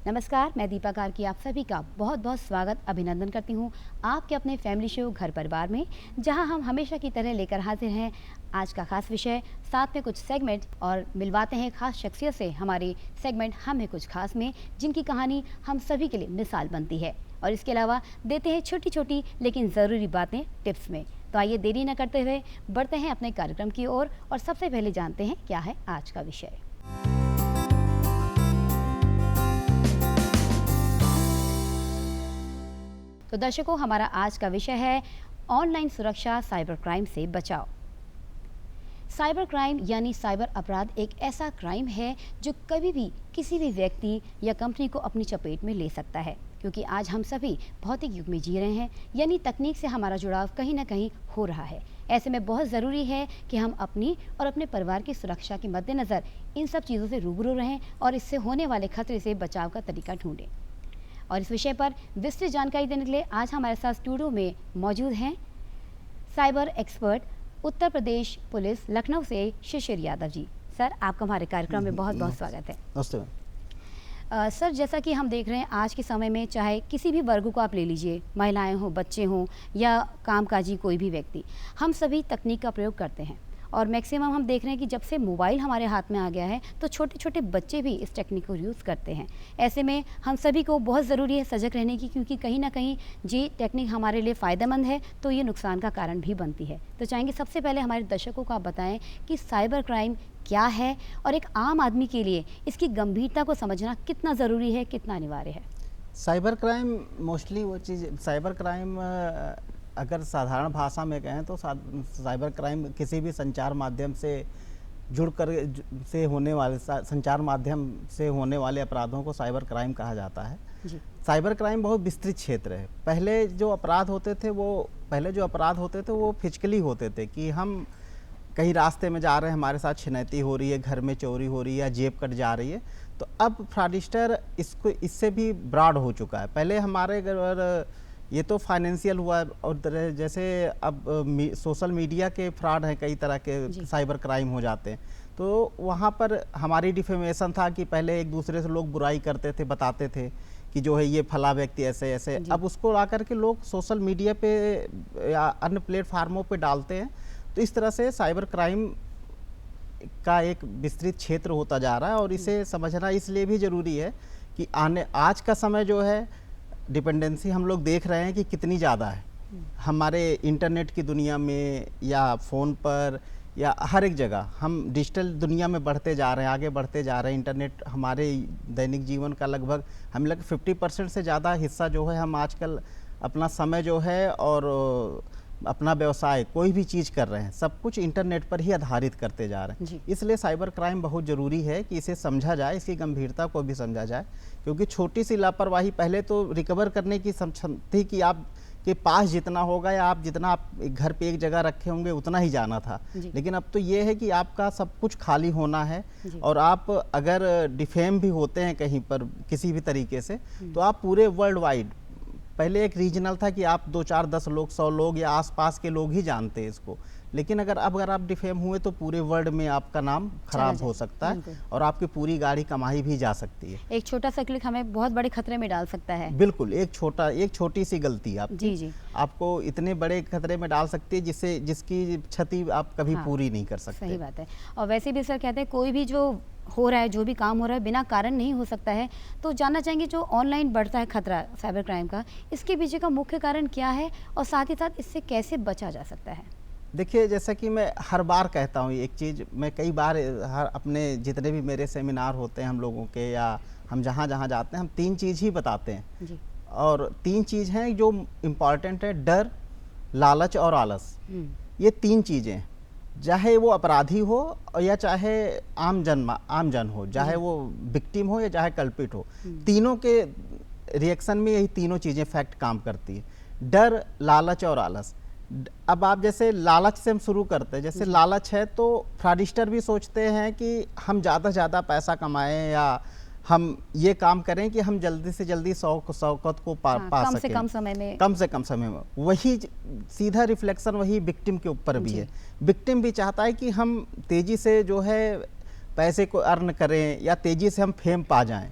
नमस्कार, मैं दीपा कार्की आप सभी का बहुत बहुत स्वागत अभिनंदन करती हूँ आपके अपने फैमिली शो घर परिवार में, जहाँ हम हमेशा की तरह लेकर हाजिर हैं आज का खास विषय, साथ में कुछ सेगमेंट और मिलवाते हैं खास शख्सियत से हमारे सेगमेंट हम हैं कुछ खास में, जिनकी कहानी हम सभी के लिए मिसाल बनती है। और इसके अलावा देते हैं छोटी छोटी लेकिन ज़रूरी बातें टिप्स में। तो आइए देरी न करते हुए बढ़ते हैं अपने कार्यक्रम की ओर और सबसे पहले जानते हैं क्या है आज का विषय। तो दर्शकों, हमारा आज का विषय है ऑनलाइन सुरक्षा, साइबर क्राइम से बचाव। साइबर क्राइम यानी साइबर अपराध एक ऐसा क्राइम है जो कभी भी किसी भी व्यक्ति या कंपनी को अपनी चपेट में ले सकता है, क्योंकि आज हम सभी भौतिक युग में जी रहे हैं, यानी तकनीक से हमारा जुड़ाव कहीं ना कहीं हो रहा है। ऐसे में बहुत ज़रूरी है कि हम अपनी और अपने परिवार की सुरक्षा के मद्देनज़र इन सब चीज़ों से रूबरू रहें और इससे होने वाले खतरे से बचाव का तरीका ढूंढें। और इस विषय पर विस्तृत जानकारी देने के लिए आज हमारे साथ स्टूडियो में मौजूद हैं cyber expert Uttar Pradesh police Lucknow से शिशिर यादव जी। सर, आपका हमारे कार्यक्रम में बहुत बहुत स्वागत है। नमस्ते। सर, जैसा कि हम देख रहे हैं आज के समय में चाहे किसी भी वर्ग को आप ले लीजिए, महिलाएं हों, बच्चे हों या कामकाजी कोई भी व्यक्ति, हम सभी तकनीक का प्रयोग करते हैं। और मैक्सिमम हम देख रहे हैं कि जब से मोबाइल हमारे हाथ में आ गया है तो छोटे छोटे बच्चे भी इस टेक्निक को यूज़ करते हैं। ऐसे में हम सभी को बहुत ज़रूरी है सजग रहने की, क्योंकि कहीं ना कहीं ये टेक्निक हमारे लिए फ़ायदेमंद है तो ये नुकसान का कारण भी बनती है। तो चाहेंगे सबसे पहले हमारे दर्शकों को आप बताएं कि साइबर क्राइम क्या है और एक आम आदमी के लिए इसकी गंभीरता को समझना कितना ज़रूरी है, कितना अनिवार्य है। साइबर क्राइम मोस्टली वो चीज़, साइबर क्राइम अगर साधारण भाषा में कहें तो साइबर क्राइम किसी भी संचार माध्यम से जुड़कर से होने वाले संचार माध्यम से होने वाले अपराधों को साइबर क्राइम कहा जाता है जी। साइबर क्राइम बहुत विस्तृत क्षेत्र है। पहले जो अपराध होते थे वो फिजिकली होते थे कि हम कहीं रास्ते में जा रहे हैं, हमारे साथ छिनैती हो रही है, घर में चोरी हो रही है या जेब कट जा रही है, तो अब फ्रॉडस्टर इससे भी ब्रॉड हो चुका है। पहले हमारे घर ये तो फाइनेंशियल हुआ और जैसे अब सोशल मीडिया के फ्रॉड हैं, कई तरह के साइबर क्राइम हो जाते हैं। तो वहाँ पर हमारी डिफेमेशन था कि पहले एक दूसरे से लोग बुराई करते थे, बताते थे कि जो है ये फला व्यक्ति ऐसे ऐसे, अब उसको ला करके लोग सोशल मीडिया पे या अन्य प्लेटफार्मों पे डालते हैं। तो इस तरह से साइबर क्राइम का एक विस्तृत क्षेत्र होता जा रहा है और इसे समझना इसलिए भी ज़रूरी है कि आज का समय जो है डिपेंडेंसी हम लोग देख रहे हैं कि कितनी ज़्यादा है हमारे इंटरनेट की दुनिया में या फ़ोन पर या हर एक जगह हम डिजिटल दुनिया में बढ़ते जा रहे हैं, आगे बढ़ते जा रहे हैं। इंटरनेट हमारे दैनिक जीवन का लगभग 50% से ज़्यादा हिस्सा जो है हम आजकल अपना समय जो है और अपना व्यवसाय कोई भी चीज़ कर रहे हैं, सब कुछ इंटरनेट पर ही आधारित करते जा रहे हैं। इसलिए साइबर क्राइम बहुत ज़रूरी है कि इसे समझा जाए, इसकी गंभीरता को भी समझा जाए, क्योंकि छोटी सी लापरवाही पहले तो रिकवर करने की क्षमता थी कि आप के पास जितना होगा या आप जितना आप घर पे एक जगह रखे होंगे उतना ही जाना था, लेकिन अब तो ये है कि आपका सब कुछ खाली होना है और आप अगर डिफेम भी होते हैं कहीं पर किसी भी तरीके से तो आप पूरे वर्ल्ड वाइड, पहले एक रीजनल था कि आप 2, 4, 10 लोग, 100 लोग या आसपास के लोग ही जानते हैं इसको, लेकिन अगर आप डिफेम हुए तो पूरे वर्ल्ड में आपका नाम खराब हो सकता है और आपकी पूरी गाड़ी कमाई भी जा सकती है। एक छोटा सा क्लिक हमें बहुत बड़े खतरे में डाल सकता है। बिल्कुल, एक छोटी सी गलती आपको इतने बड़े खतरे में डाल सकती है जिसकी क्षति आप कभी पूरी नहीं कर सकते। सही बात है। और वैसे भी सर कहते हैं कोई भी जो हो रहा है, जो भी काम हो रहा है बिना कारण नहीं हो सकता है। तो जानना चाहेंगे जो ऑनलाइन बढ़ता है खतरा साइबर क्राइम का, इसके पीछे का मुख्य कारण क्या है और साथ ही साथ इससे कैसे बचा जा सकता है? देखिए, जैसा कि मैं हर बार कहता हूँ एक चीज़, मैं कई बार अपने जितने भी मेरे सेमिनार होते हैं हम लोगों के या हम जहाँ जाते हैं, हम 3 चीज़ ही बताते हैं जी। और 3 चीज़ हैं जो इम्पॉर्टेंट है, डर, लालच और आलस। ये 3 चीज़ें, चाहे वो अपराधी हो या चाहे आम जन हो, चाहे वो विक्टिम हो या चाहे कल्पिट हो, तीनों के रिएक्शन में यही तीनों चीज़ें फैक्ट काम करती है, डर, लालच और आलस। अब आप जैसे लालच से हम शुरू करते हैं, जैसे लालच है तो फ्रॉडस्टर भी सोचते हैं कि हम ज़्यादा से ज़्यादा पैसा कमाएं या हम ये काम करें कि हम जल्दी से जल्दी शौकत को पा सकें कम से कम समय में। वही सीधा रिफ्लेक्शन वही विक्टिम के ऊपर भी है। विक्टिम भी चाहता है कि हम तेज़ी से जो है पैसे को अर्न करें या तेज़ी से हम फेम पा जाएं।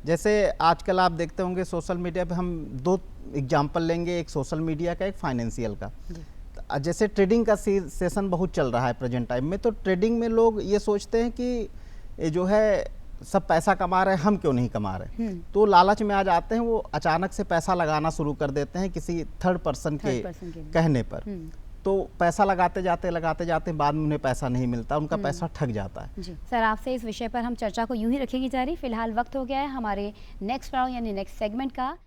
जैसे आजकल आप देखते होंगे सोशल मीडिया पे, हम दो एग्जांपल लेंगे, एक सोशल मीडिया का, एक फाइनेंशियल का। जी। जैसे ट्रेडिंग का सेशन बहुत चल रहा है प्रेजेंट टाइम में, तो ट्रेडिंग में लोग ये सोचते हैं कि ये जो है सब पैसा कमा रहे हैं, हम क्यों नहीं कमा रहे। तो लालच में आ जाते हैं, वो अचानक से पैसा लगाना शुरू कर देते हैं किसी थर्ड पर्सन के कहने पर। तो पैसा लगाते जाते बाद में उन्हें पैसा नहीं मिलता, उनका पैसा ठग जाता है। जी सर, आपसे इस विषय पर हम चर्चा को यूं ही रखेंगे जारी। फिलहाल वक्त हो गया है हमारे नेक्स्ट राउंड यानी नेक्स्ट सेगमेंट का।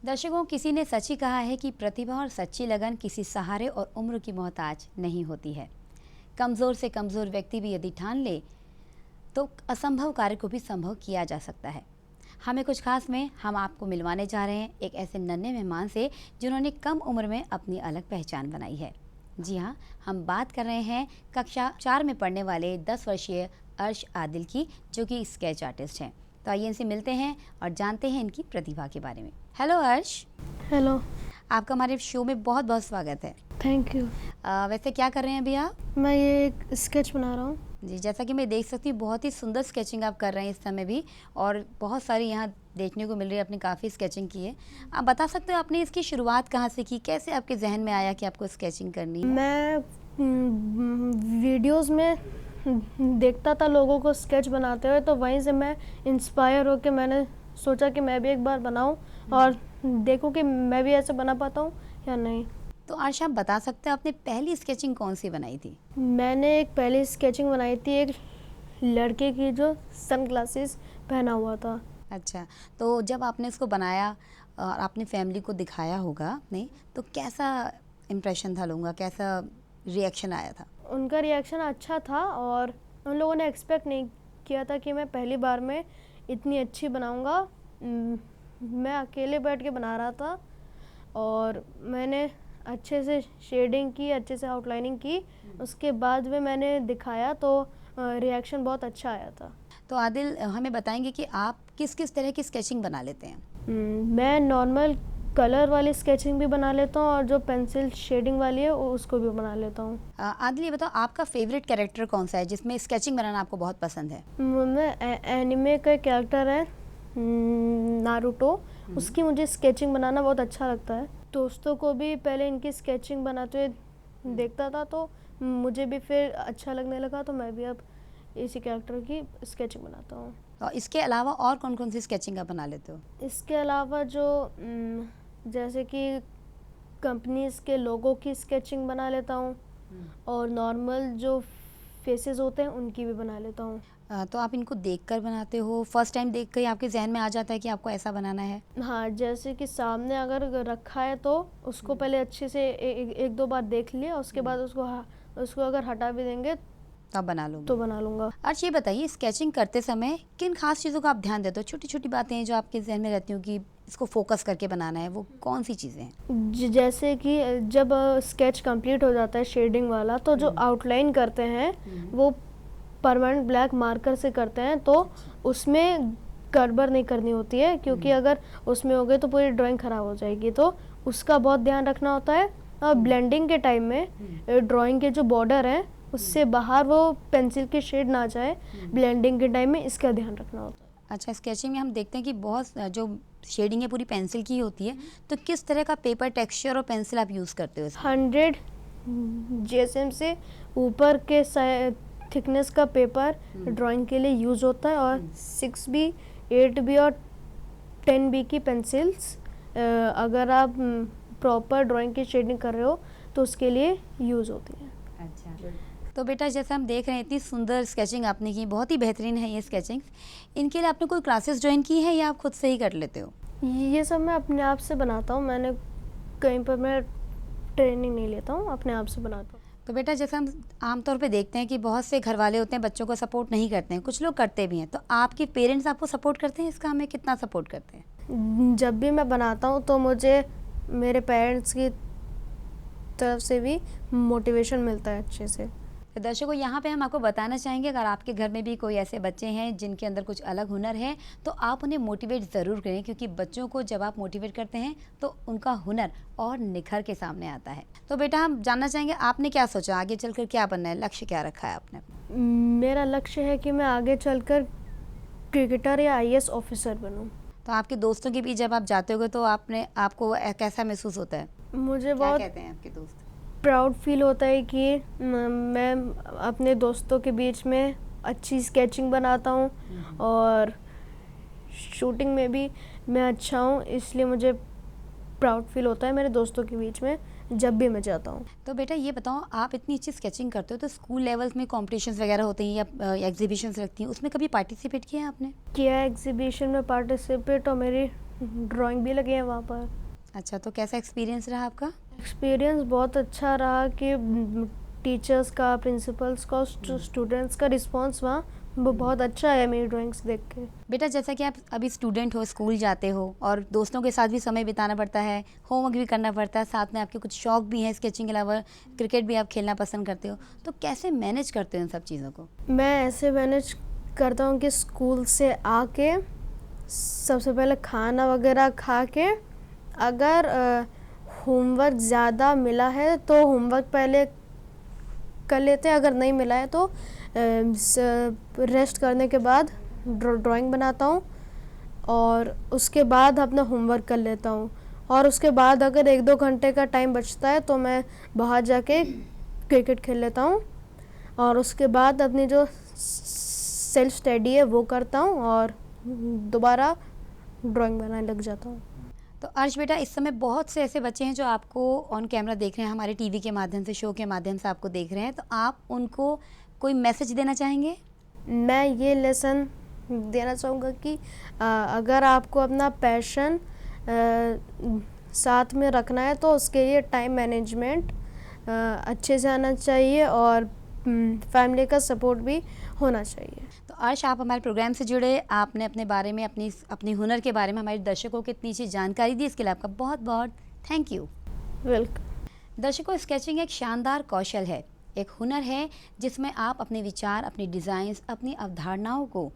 दर्शकों, किसी ने सच ही कहा है कि प्रतिभा और सच्ची लगन किसी सहारे और उम्र की मोहताज नहीं होती है। कमज़ोर से कमज़ोर व्यक्ति भी यदि ठान ले तो असंभव कार्य को भी संभव किया जा सकता है। हमें कुछ खास में हम आपको मिलवाने जा रहे हैं एक ऐसे नन्हे मेहमान से जिन्होंने कम उम्र में अपनी अलग पहचान बनाई है। जी हाँ, हम बात कर रहे हैं कक्षा 4 में पढ़ने वाले 10 वर्षीय अर्श आदिल की, जो कि स्केच आर्टिस्ट हैं। तो आइए इनसे मिलते हैं और जानते हैं इनकी प्रतिभा के बारे में। हेलो अर्श। हेलो। आपका हमारे शो में बहुत बहुत स्वागत है। Thank you. वैसे क्या कर रहे हैं अभी आप? मैं ये एक स्केच बना रहा हूँ। जी, जैसा कि मैं देख सकती हूँ बहुत ही सुंदर स्केचिंग आप कर रहे हैं इस समय भी, और बहुत सारी यहाँ देखने को मिल रही है। आपने काफ़ी स्केचिंग की है। आप बता सकते हो आपने इसकी शुरुआत कहाँ से की, कैसे आपके जहन में आया कि आपको स्केचिंग करनी है? मैं वीडियोस में देखता था लोगों को स्केच बनाते हुए, तो वहीं से मैं इंस्पायर होकर मैंने सोचा कि मैं भी एक बार बनाऊं और देखूं कि मैं भी ऐसे बना पाता हूं या नहीं। तो अर्श, आप बता सकते हैं आपने पहली स्केचिंग कौन सी बनाई थी? मैंने एक पहली स्केचिंग बनाई थी एक लड़के की जो सनग्लासेस पहना हुआ था। अच्छा, तो जब आपने इसको बनाया और आपने फैमिली को दिखाया होगा नहीं, तो कैसा इम्प्रेशन था लोगों का, कैसा रिएक्शन आया था? उनका रिएक्शन अच्छा था और उन लोगों ने एक्सपेक्ट नहीं किया था कि मैं पहली बार में इतनी अच्छी बनाऊंगा। मैं अकेले बैठ के बना रहा था और मैंने अच्छे से शेडिंग की, अच्छे से आउटलाइनिंग की। उसके बाद में मैंने दिखाया तो रिएक्शन बहुत अच्छा आया था। तो आदिल, हमें बताएंगे कि आप किस किस तरह की स्केचिंग बना लेते हैं? मैं नॉर्मल कलर वाली स्केचिंग भी बना लेता हूँ और जो पेंसिल शेडिंग वाली है उसको भी बना लेता हूँ। आदिल, ये बताओ आपका फेवरेट कैरेक्टर कौन सा है जिसमें स्केचिंग बनाना आपको बहुत पसंद है? मैं एनिमे का कैरेक्टर है नारुतो, उसकी मुझे स्केचिंग बनाना बहुत अच्छा लगता है। दोस्तों को भी पहले इनकी स्केचिंग बनाते हुए देखता था तो मुझे भी फिर अच्छा लगने लगा, तो मैं भी अब इसी कैरेक्टर की स्केचिंग बनाता हूँ। और इसके अलावा और कौन कौन सी स्केचिंग आप बना लेते हो? इसके अलावा जो जैसे कि कंपनीज के लोगों की स्केचिंग बना लेता हूँ और नॉर्मल जो फेसेस होते हैं उनकी भी बना लेता हूँ। तो आप इनको देखकर बनाते हो? फर्स्ट टाइम देख कर आपके जहन में आ जाता है कि आपको ऐसा बनाना है? हाँ, जैसे कि सामने अगर रखा है तो उसको पहले अच्छे से एक दो बार देख लिया, उसके बाद उसको अगर हटा भी देंगे तो आप बना लूँगा? तो बना लूँगा। अच्छा, ये बताइए स्केचिंग करते समय किन खास चीज़ों का आप ध्यान देते हो? छोटी छोटी बातें हैं जो आपके जहन में रहती हो कि इसको फोकस करके बनाना है, वो कौन सी चीज़ें हैं? जैसे कि जब स्केच कंप्लीट हो जाता है शेडिंग वाला, तो जो आउटलाइन करते हैं वो परमानेंट ब्लैक मार्कर से करते हैं, तो उसमें गड़बड़ नहीं करनी होती है, क्योंकि अगर उसमें हो गए तो पूरी ड्राइंग ख़राब हो जाएगी, तो उसका बहुत ध्यान रखना होता है। और ब्लेंडिंग के टाइम में ड्राइंग के जो बॉर्डर हैं उससे बाहर वो पेंसिल की शेड ना जाए, ब्लेंडिंग के टाइम में इसका ध्यान रखना होता है। अच्छा, स्केचिंग में हम देखते हैं कि बहुत जो शेडिंग है पूरी पेंसिल की होती है, तो किस तरह का पेपर, टेक्सचर और पेंसिल आप यूज़ करते हो? 100 GSM से ऊपर के थिकनेस का पेपर ड्राइंग के लिए यूज़ होता है और 6B, 8B और 10B की पेंसिल्स अगर आप प्रॉपर ड्राइंग की शेडिंग कर रहे हो तो उसके लिए यूज़ होती है। अच्छा, तो बेटा जैसे हम देख रहे हैं इतनी सुंदर स्केचिंग आपने की, बहुत ही बेहतरीन है ये स्केचिंग। इनके लिए आपने कोई क्लासेस ज्वाइन की है या आप खुद से ही कर लेते हो? ये सब मैं अपने आप से बनाता हूँ, मैंने कहीं पर मैं ट्रेनिंग नहीं लेता हूँ, अपने आप से बनाता हूँ। तो बेटा जैसे हम आमतौर पे देखते हैं कि बहुत से घर वाले होते हैं बच्चों को सपोर्ट नहीं करते हैं, कुछ लोग करते भी हैं, तो आपके पेरेंट्स आपको सपोर्ट करते हैं? इसका हमें कितना सपोर्ट करते हैं? जब भी मैं बनाता हूँ तो मुझे मेरे पेरेंट्स की तरफ से भी मोटिवेशन मिलता है अच्छे से। तो दर्शकों, यहाँ पे हम आपको बताना चाहेंगे, अगर आपके घर में भी कोई ऐसे बच्चे हैं जिनके अंदर कुछ अलग हुनर है तो आप उन्हें मोटिवेट ज़रूर करें, क्योंकि बच्चों को जब आप मोटिवेट करते हैं तो उनका हुनर और निखर के सामने आता है। तो बेटा, हम जानना चाहेंगे आपने क्या सोचा, आगे चलकर क्या बनना है, लक्ष्य क्या रखा है आपने? मेरा लक्ष्य है कि मैं आगे चलकर क्रिकेटर या आईएएस ऑफिसर बनूं। तो आपके दोस्तों के बीच जब आप जाते होगे तो आपको कैसा महसूस होता है? मुझे क्या बहुत कहते हैं आपके दोस्त? प्राउड फील होता है कि मैं अपने दोस्तों के बीच में अच्छी स्केचिंग बनाता हूँ और शूटिंग में भी मैं अच्छा हूँ, इसलिए मुझे प्राउड फील होता है मेरे दोस्तों के बीच में जब भी मैं जाता हूँ। तो बेटा ये बताओ, आप इतनी अच्छी स्केचिंग करते हो तो स्कूल लेवल्स में कॉम्पिटिशन्स वगैरह होते हैं या एग्जीबिशंस लगती हैं, उसमें कभी पार्टिसिपेट किया है आपने? किया एग्जीबिशन में पार्टिसिपेट और मेरी ड्राइंग भी लगी है वहाँ पर। अच्छा, तो कैसा एक्सपीरियंस रहा आपका? एक्सपीरियंस बहुत अच्छा रहा कि टीचर्स का, प्रिंसिपल्स का, स्टूडेंट्स का रिस्पांस वहाँ वो बहुत अच्छा है मेरी ड्राइंग्स देख के। बेटा, जैसा कि आप अभी स्टूडेंट हो, स्कूल जाते हो और दोस्तों के साथ भी समय बिताना पड़ता है, होमवर्क भी करना पड़ता है, साथ में आपके कुछ शौक भी हैं, स्केचिंग के अलावा क्रिकेट भी आप खेलना पसंद करते हो, तो कैसे मैनेज करते हो इन सब चीज़ों को? मैं ऐसे मैनेज करता हूँ कि स्कूल से आके सबसे पहले खाना वगैरह खा के, अगर होमवर्क ज़्यादा मिला है तो होमवर्क पहले कर लेते हैं, अगर नहीं मिला है तो रेस्ट करने के बाद ड्राइंग बनाता हूँ और उसके बाद अपना होमवर्क कर लेता हूँ। और उसके बाद अगर 1-2 घंटे का टाइम बचता है तो मैं बाहर जाके क्रिकेट खेल लेता हूँ और उसके बाद अपनी जो सेल्फ स्टडी है वो करता हूँ और दोबारा ड्राइंग बनाने लग जाता हूँ। तो अर्श बेटा, इस समय बहुत से ऐसे बच्चे हैं जो आपको ऑन कैमरा देख रहे हैं, हमारे टीवी के माध्यम से, शो के माध्यम से आपको देख रहे हैं, तो आप उनको कोई मैसेज देना चाहेंगे? मैं ये लेसन देना चाहूँगा कि अगर आपको अपना पैशन साथ में रखना है तो उसके लिए टाइम मैनेजमेंट अच्छे से आना चाहिए और फैमिली का सपोर्ट भी होना चाहिए। तो अर्श, आप हमारे प्रोग्राम से जुड़े, आपने अपने बारे में, अपनी हुनर के बारे में हमारे दर्शकों को इतनी अच्छी जानकारी दी, इसके लिए आपका बहुत बहुत थैंक यू। वेलकम। दर्शकों, स्केचिंग एक शानदार कौशल है, एक हुनर है जिसमें आप अपने विचार, अपने डिज़ाइंस, अपनी अवधारणाओं को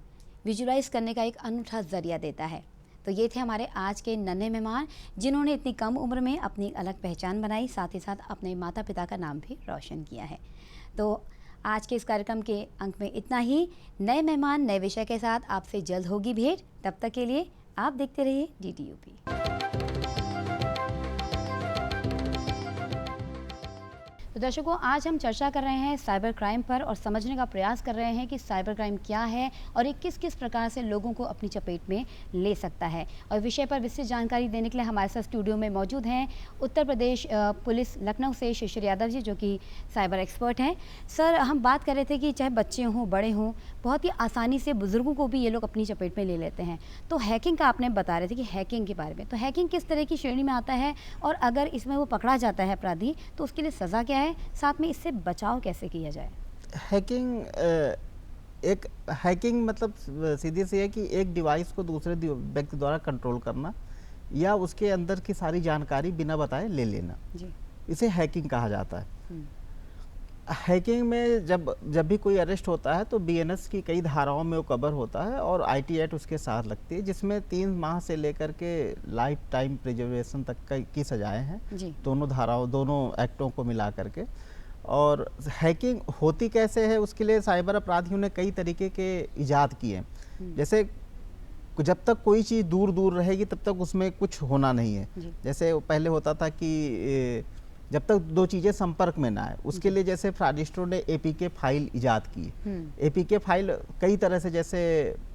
विजुलाइज करने का एक अनूठा ज़रिया देता है। तो ये थे हमारे आज के नन्हे मेहमान, जिन्होंने इतनी कम उम्र में अपनी अलग पहचान बनाई, साथ ही साथ अपने माता पिता का नाम भी रोशन किया है। तो आज के इस कार्यक्रम के अंक में इतना ही। नए मेहमान, नए विषय के साथ आपसे जल्द होगी भेंट। तब तक के लिए आप देखते रहिए DTUP। तो दर्शकों, आज हम चर्चा कर रहे हैं साइबर क्राइम पर और समझने का प्रयास कर रहे हैं कि साइबर क्राइम क्या है और ये किस किस प्रकार से लोगों को अपनी चपेट में ले सकता है। और विषय पर विस्तृत जानकारी देने के लिए हमारे साथ स्टूडियो में मौजूद हैं उत्तर प्रदेश पुलिस लखनऊ से शिशिर यादव जी, जो कि साइबर एक्सपर्ट हैं। सर, हम बात कर रहे थे कि चाहे बच्चे हों, बड़े हों, बहुत ही आसानी से बुज़ुर्गों को भी ये लोग अपनी चपेट में ले लेते हैं। तो हैकिंग का आपने बता रहे थे कि हैकिंग के बारे में, तो हैकिंग किस तरह की श्रेणी में आता है और अगर इसमें वो पकड़ा जाता है अपराधी तो उसके लिए सज़ा क्या है, साथ में इससे बचाव कैसे किया जाए? हैकिंग मतलब सीधी सी है कि एक डिवाइस को दूसरे व्यक्ति द्वारा कंट्रोल करना या उसके अंदर की सारी जानकारी बिना बताए ले लेना जी। इसे हैकिंग कहा जाता है। हैकिंग में जब भी कोई अरेस्ट होता है तो BNS की कई धाराओं में वो कवर होता है और IT एक्ट उसके साथ लगती है, जिसमें 3 माह से लेकर के लाइफ टाइम प्रिजर्वेशन तक की सजाएं हैं जी। दोनों धाराओं, दोनों एक्टों को मिला करके। और हैकिंग होती कैसे है, उसके लिए साइबर अपराधियों ने कई तरीके के इजाद किए हैं। जैसे जब तक कोई चीज़ दूर दूर रहेगी तब तक उसमें कुछ होना नहीं है। जैसे पहले होता था कि जब तक 2 चीज़ें संपर्क में ना आए, उसके लिए जैसे फ्राडिस्टरों ने APK फाइल इजाद की। APK फाइल कई तरह से जैसे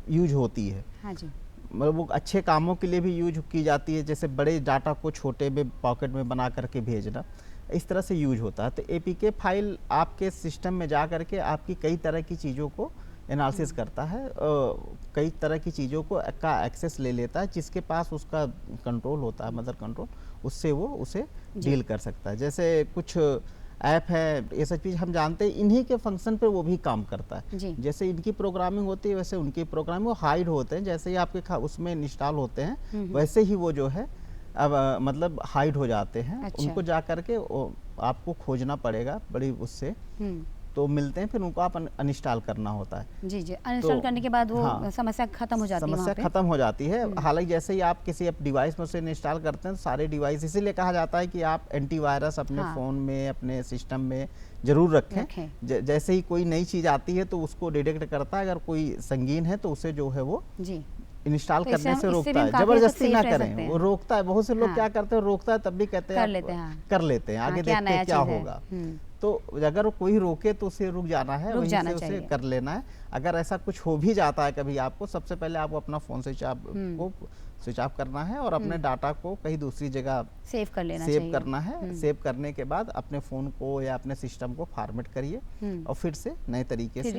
यूज होती है। हाँ जी। मतलब वो अच्छे कामों के लिए भी यूज की जाती है, जैसे बड़े डाटा को छोटे में पॉकेट में बना करके भेजना, इस तरह से यूज होता है। तो APK फाइल आपके सिस्टम में जा करके आपकी कई तरह की चीज़ों को एनालिसिस करता है, कई तरह की चीज़ों को का एक्सेस ले लेता है, जिसके पास उसका कंट्रोल होता है, मदर कंट्रोल, उससे वो उसे डील कर सकता है। जैसे कुछ ऐप है, ये सब चीज़ हम जानते हैं, इन्हीं के फंक्शन पे वो भी काम करता है। जैसे इनकी प्रोग्रामिंग होती है वैसे उनकी प्रोग्रामिंग, वो हाइड होते हैं, जैसे ही आपके उसमें इंस्टॉल होते हैं वैसे ही वो जो है अब मतलब हाइड हो जाते हैं। अच्छा। उनको जा करके आपको खोजना पड़ेगा बड़ी उससे तो मिलते हैं, फिर उनको आप अनइंस्टॉल करना होता है। जी जी, अनइंस्टॉल करने के बाद वो हाँ, समस्या खत्म हो जाती है वहाँ समस्या पे। खत्म हो जाती है। हालांकि जैसे ही आप किसी डिवाइस में उसे इंस्टॉल करते हैं तो सारे डिवाइस, इसीलिए कहा जाता है कि आप एंटीवायरस अपने हाँ। फ़ोन में, अपने सिस्टम में ज़रूर रखें। जैसे ही कोई नई चीज़ आती है तो उसको डिटेक्ट करता है, अगर कोई संगीन है तो उसे जो है वो जी, इंस्टॉल तो इससे करने हम से इससे भी रोकता हम है। काफ़ी हद तक जबरदस्ती सेफ ना रह करें, सकते वो हैं। रोकता है। बहुत से लोग हाँ। क्या करते हैं, रोकता है तब भी कहते हैं कर आप लेते हैं, हाँ। कर लेते हैं, हाँ, आगे क्या देखते हैं नया क्या चीज़ है। होगा। तो अगर कोई रोके तो उसे रुक जाना है, रुक वहीं जाना से उसे चाहिए। कर लेना है। अगर ऐसा कुछ हो भी जाता है कभी आपको, सबसे पहले आपको अपना फ़ोन स्विच ऑफ करना है और अपने डाटा को कहीं दूसरी जगह सेव कर लेना सेव चाहिए। करना है। सेव करने के बाद अपने फ़ोन को या अपने सिस्टम को फॉर्मेट करिए और फिर से नए तरीके फिर से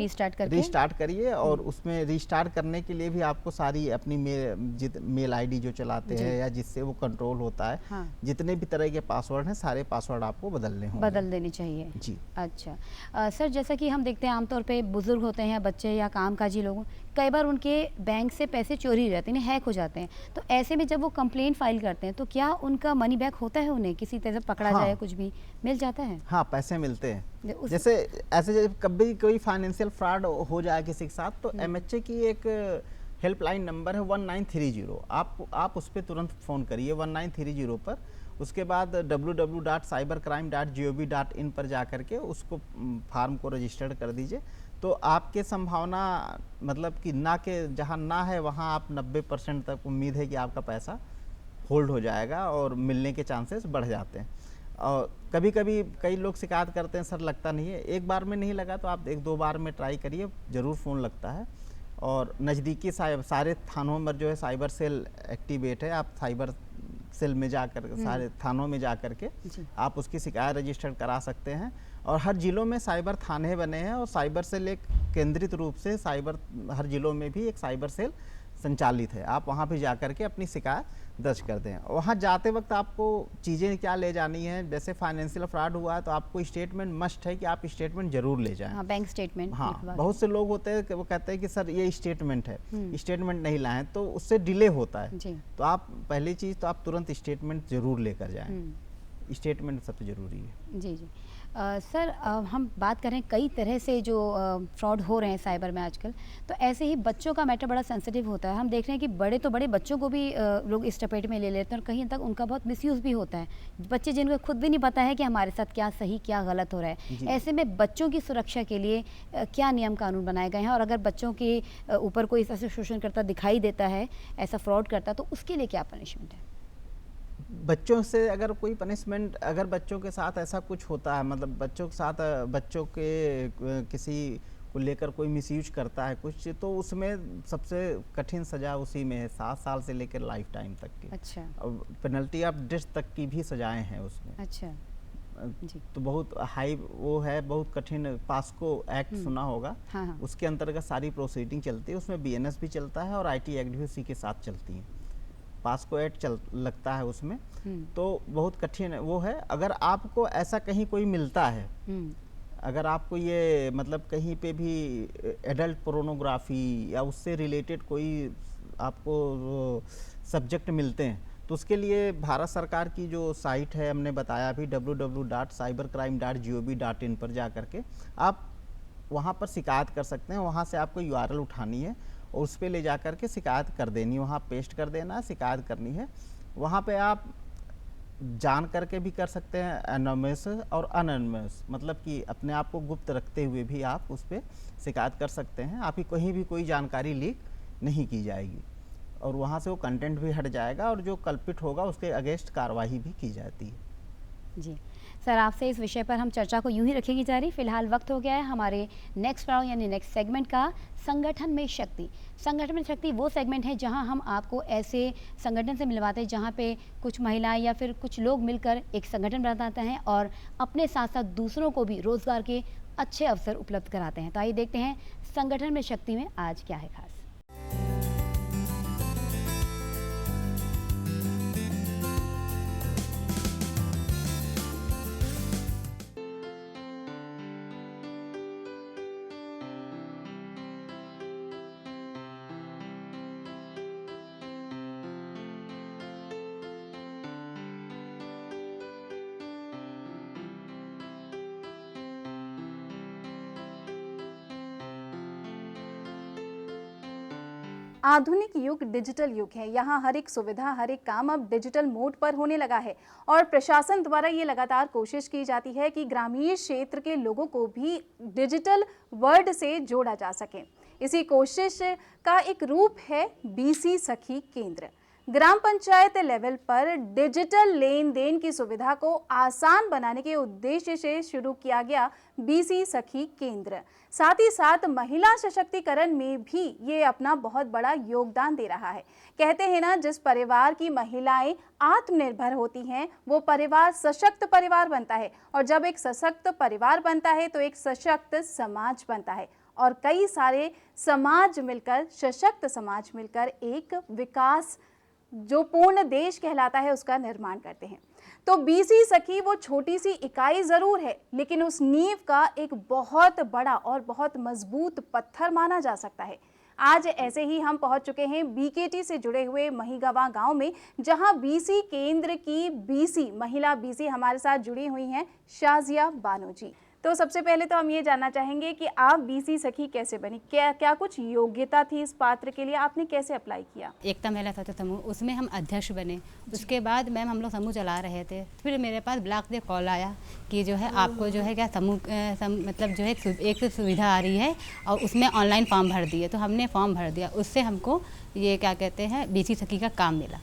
रीस्टार्ट करिए। और उसमें रीस्टार्ट करने के लिए भी आपको सारी अपनी मेल आईडी जो चलाते हैं या जिससे वो कंट्रोल होता है, हाँ। जितने भी तरह के पासवर्ड हैं, सारे पासवर्ड आपको बदलने होंगे। बदल देनी चाहिए। जी। अच्छा। सर, जैसा कि हम देखते हैं आमतौर पे बुज़ुर्ग होते हैं, बच्चे या कामकाजी लोग, कई बार उनके बैंक से पैसे चोरी हो जाते हैं, हैक हो जाते हैं। तो ऐसे में जब वो कंप्लेंट फाइल करते हैं तो क्या उनका मनी बैक होता है? उन्हें किसी तरह से पकड़ा जाए, हाँ। कुछ भी मिल जाता है? हाँ, पैसे मिलते हैं। उस जैसे ऐसे कभी कोई फाइनेंशियल फ्रॉड हो जाए किसी के साथ, तो एमएचए की एक हेल्पलाइन नंबर है 1930। आप उस पर तुरंत फ़ोन करिए 1930 पर। उसके बाद www.cybercrime.gov.in पर जा करके उसको फार्म को रजिस्टर्ड कर दीजिए। तो आपके संभावना, मतलब कि ना के जहाँ ना है वहाँ आप 90% तक उम्मीद है कि आपका पैसा होल्ड हो जाएगा और मिलने के चांसेस बढ़ जाते हैं। और कभी कभी कई लोग शिकायत करते हैं, सर लगता नहीं है। एक बार में नहीं लगा तो आप 1-2 बार में ट्राई करिए, ज़रूर फ़ोन लगता है। और नज़दीकी सारे थानों में जो है साइबर सेल एक्टिवेट है। आप साइबर सेल में जाकर, सारे थानों में जा कर के आप उसकी शिकायत रजिस्टर करा सकते हैं। और हर ज़िलों में साइबर थाने बने हैं और साइबर सेल एक केंद्रित रूप से हर ज़िलों में भी एक साइबर सेल संचालित है। आप वहाँ भी जा कर के अपनी शिकायत दर्ज कर दें। वहाँ जाते वक्त आपको चीज़ें क्या ले जानी है, जैसे फाइनेंशियल फ्रॉड हुआ है तो आपको स्टेटमेंट मस्ट है कि आप स्टेटमेंट ज़रूर ले जाएं। हाँ, बैंक स्टेटमेंट। हाँ, बहुत से लोग होते हैं कि वो कहते हैं कि सर ये स्टेटमेंट है, स्टेटमेंट नहीं लाएं तो उससे डिले होता है। तो आप पहली चीज़ तो आप तुरंत स्टेटमेंट ज़रूर लेकर जाएं। स्टेटमेंट सबसे ज़रूरी है। जी जी। सर, हम बात करें कई तरह से जो फ्रॉड हो रहे हैं साइबर में आजकल, तो ऐसे ही बच्चों का मैटर बड़ा सेंसिटिव होता है। हम देख रहे हैं कि बड़े तो बड़े बच्चों को भी लोग इस चपेट में ले लेते हैं और कहीं तक उनका बहुत मिसयूज़ भी होता है। बच्चे जिनको खुद भी नहीं पता है कि हमारे साथ क्या सही क्या गलत हो रहा है। ऐसे में बच्चों की सुरक्षा के लिए क्या नियम कानून बनाए गए हैं? और अगर बच्चों के ऊपर कोई ऐसा शोषण करता दिखाई देता है, ऐसा फ्रॉड करता, तो उसके लिए क्या पनिशमेंट है? बच्चों से अगर कोई पनिशमेंट, अगर बच्चों के साथ ऐसा कुछ होता है, मतलब बच्चों के साथ बच्चों के किसी को लेकर कोई मिसयूज करता है कुछ, तो उसमें सबसे कठिन सज़ा उसी में है, 7 साल से लेकर लाइफ टाइम तक की। अच्छा। और पेनल्टी ऑफ डेथ तक की भी सजाएं हैं उसमें। अच्छा जी। तो बहुत हाई वो है, बहुत कठिन। पास्को एक्ट सुना होगा। हाँ हाँ। उसके अंतर्गत सारी प्रोसीडिंग चलती है। उसमें बीएनएस भी चलता है और आईटी एक्ट भी उसी के साथ चलती है। पास्को एक्ट लगता है उसमें। तो बहुत कठिन वो है। अगर आपको ऐसा कहीं कोई मिलता है, अगर आपको ये मतलब कहीं पे भी एडल्ट पोर्नोग्राफी या उससे रिलेटेड कोई आपको सब्जेक्ट मिलते हैं, तो उसके लिए भारत सरकार की जो साइट है, हमने बताया अभी www.cybercrime.gov.in पर जा कर के आप वहाँ पर शिकायत कर सकते हैं। वहाँ से आपको यूआरएल उठानी है और उस पर ले जा कर के शिकायत कर देनी है, वहाँ पेस्ट कर देना है, शिकायत करनी है। वहाँ पे आप जान करके भी कर सकते हैं, एनोनिमस और अनोनिमस, मतलब कि अपने आप को गुप्त रखते हुए भी आप उस पर शिकायत कर सकते हैं। आपकी कहीं भी कोई जानकारी लीक नहीं की जाएगी और वहाँ से वो कंटेंट भी हट जाएगा और जो कल्पित होगा उसके अगेंस्ट कार्रवाई भी की जाती है। जी सर, आपसे इस विषय पर हम चर्चा को यूं ही रखेंगे जारी। फिलहाल वक्त हो गया है हमारे नेक्स्ट राउंड यानी नेक्स्ट सेगमेंट का, संगठन में शक्ति। संगठन में शक्ति वो सेगमेंट है जहां हम आपको ऐसे संगठन से मिलवाते हैं जहां पे कुछ महिलाएं या फिर कुछ लोग मिलकर एक संगठन बनाते हैं और अपने साथ साथ दूसरों को भी रोजगार के अच्छे अवसर उपलब्ध कराते हैं। तो आइए देखते हैं संगठन में शक्ति में आज क्या है खास। आधुनिक युग डिजिटल युग है। यहाँ हर एक सुविधा, हर एक काम अब डिजिटल मोड पर होने लगा है और प्रशासन द्वारा ये लगातार कोशिश की जाती है कि ग्रामीण क्षेत्र के लोगों को भी डिजिटल वर्ल्ड से जोड़ा जा सके। इसी कोशिश का एक रूप है बीसी सखी केंद्र। ग्राम पंचायत लेवल पर डिजिटल लेन देन की सुविधा को आसान बनाने के उद्देश्य से शुरू किया गया बीसी सखी केंद्र साथ ही साथ महिला सशक्तिकरण में भी ये अपना बहुत बड़ा योगदान दे रहा है। कहते हैं ना, जिस परिवार की महिलाएं आत्मनिर्भर होती हैं वो परिवार सशक्त परिवार बनता है और जब एक सशक्त परिवार बनता है तो एक सशक्त समाज बनता है और कई सारे समाज मिलकर, सशक्त समाज मिलकर एक विकास जो पूर्ण देश कहलाता है उसका निर्माण करते हैं। तो बीसी सखी वो छोटी सी इकाई जरूर है, लेकिन उस नींव का एक बहुत बड़ा और बहुत मजबूत पत्थर माना जा सकता है। आज ऐसे ही हम पहुंच चुके हैं बीकेटी से जुड़े हुए महिगवा गांव में, जहां बीसी केंद्र की बीसी महिला बीसी हमारे साथ जुड़ी हुई हैं शाजिया बानो जी। तो सबसे पहले तो हम ये जानना चाहेंगे कि आप बीसी सखी कैसे बनी, क्या कुछ योग्यता थी इस पात्र के लिए, आपने कैसे अप्लाई किया? एकता महिला स्वास्थ्य समूह, उसमें हम अध्यक्ष बने। उसके बाद मैम हम लोग समूह चला रहे थे, फिर मेरे पास ब्लॉक से कॉल आया कि जो है आपको जो है क्या समूह मतलब जो है एक सुविधा आ रही है और उसमें ऑनलाइन फॉर्म भर दिए। तो हमने फॉर्म भर दिया, उससे हमको ये क्या कहते हैं बीसी सखी का काम मिला।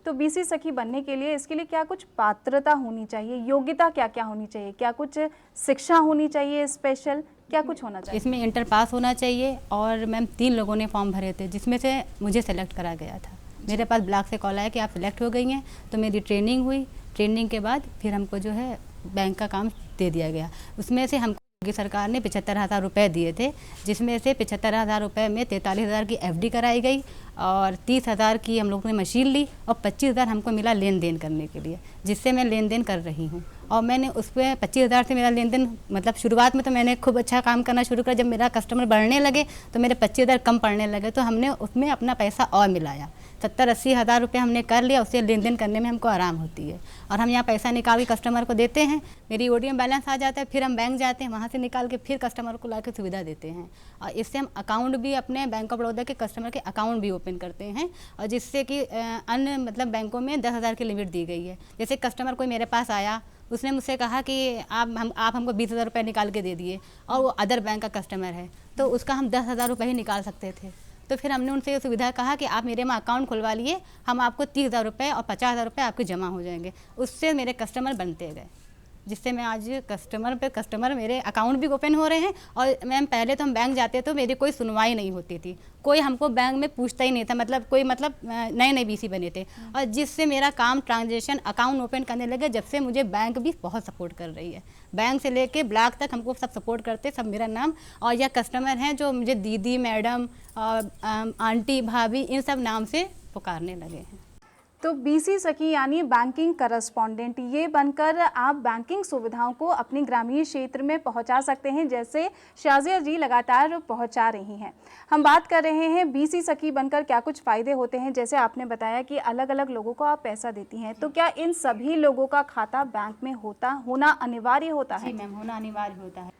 तो बीसी सखी बनने के लिए इसके लिए क्या कुछ पात्रता होनी चाहिए, योग्यता क्या क्या होनी चाहिए, क्या कुछ शिक्षा होनी चाहिए स्पेशल, क्या कुछ होना चाहिए? इसमें इंटर पास होना चाहिए और मैम 3 लोगों ने फॉर्म भरे थे जिसमें से मुझे सेलेक्ट करा गया था। मेरे पास ब्लॉक से कॉल आया कि आप सिलेक्ट हो गई हैं, तो मेरी ट्रेनिंग हुई। ट्रेनिंग के बाद फिर हमको जो है बैंक का काम दे दिया गया। उसमें से हमको सरकार ने 75,000 रुपये दिए थे, जिसमें से 75,000 रुपये में 43,000 की एफडी कराई गई और 30,000 की हम लोगों ने मशीन ली और 25,000 हमको मिला लेन देन करने के लिए, जिससे मैं लेन देन कर रही हूँ। और मैंने उस पर 25,000 से मेरा लेन देन मतलब शुरुआत में तो मैंने खूब अच्छा काम करना शुरू किया। जब मेरा कस्टमर बढ़ने लगे तो मेरे 25,000 कम पड़ने लगे, तो हमने उसमें अपना पैसा और मिलाया। 70-80 हज़ार रुपये हमने कर लिया, उससे लेन देन करने में हमको आराम होती है। और हम यहाँ पैसा निकाल के कस्टमर को देते हैं, मेरी ओडीएम बैलेंस आ जाता है, फिर हम बैंक जाते हैं, वहाँ से निकाल के फिर कस्टमर को ला के सुविधा देते हैं। और इससे हम अकाउंट भी अपने बैंक ऑफ बड़ौदा के कस्टमर के अकाउंट भी ओपन करते हैं, और जिससे कि अन्य मतलब बैंकों में 10,000 की लिमिट दी गई है। जैसे कस्टमर कोई मेरे पास आया, उसने मुझसे कहा कि आप हमको 20,000 रुपये निकाल के दे दिए और वो अदर बैंक का कस्टमर है, तो उसका हम 10,000 रुपये ही निकाल सकते थे। तो फिर हमने उनसे ये सुविधा कहा कि आप मेरे में अकाउंट खुलवा लिए, हम आपको 30,000 रुपये और 50,000 रुपये आपके जमा हो जाएंगे। उससे मेरे कस्टमर बनते गए, जिससे मैं आज कस्टमर मेरे अकाउंट भी ओपन हो रहे हैं। और मैम पहले तो हम बैंक जाते तो मेरी कोई सुनवाई नहीं होती थी, कोई हमको बैंक में पूछता ही नहीं था, मतलब नए बीसी बने थे। और जिससे मेरा काम ट्रांजेक्शन अकाउंट ओपन करने लगे, जब से मुझे बैंक भी बहुत सपोर्ट कर रही है। बैंक से लेके ब्लॉक तक हमको सब सपोर्ट करते, सब मेरा नाम और यह कस्टमर हैं जो मुझे दीदी, मैडम, आंटी, भाभी इन सब नाम से पुकारने लगे हैं। तो बीसी सखी यानी बैंकिंग करस्पॉन्डेंट, ये बनकर आप बैंकिंग सुविधाओं को अपने ग्रामीण क्षेत्र में पहुंचा सकते हैं, जैसे शाजिया जी लगातार पहुंचा रही हैं। हम बात कर रहे हैं बीसी सखी बनकर क्या कुछ फ़ायदे होते हैं। जैसे आपने बताया कि अलग अलग लोगों को आप पैसा देती हैं, तो क्या इन सभी लोगों का खाता बैंक में होना अनिवार्य होता है? जी मैम, होना अनिवार्य होता है।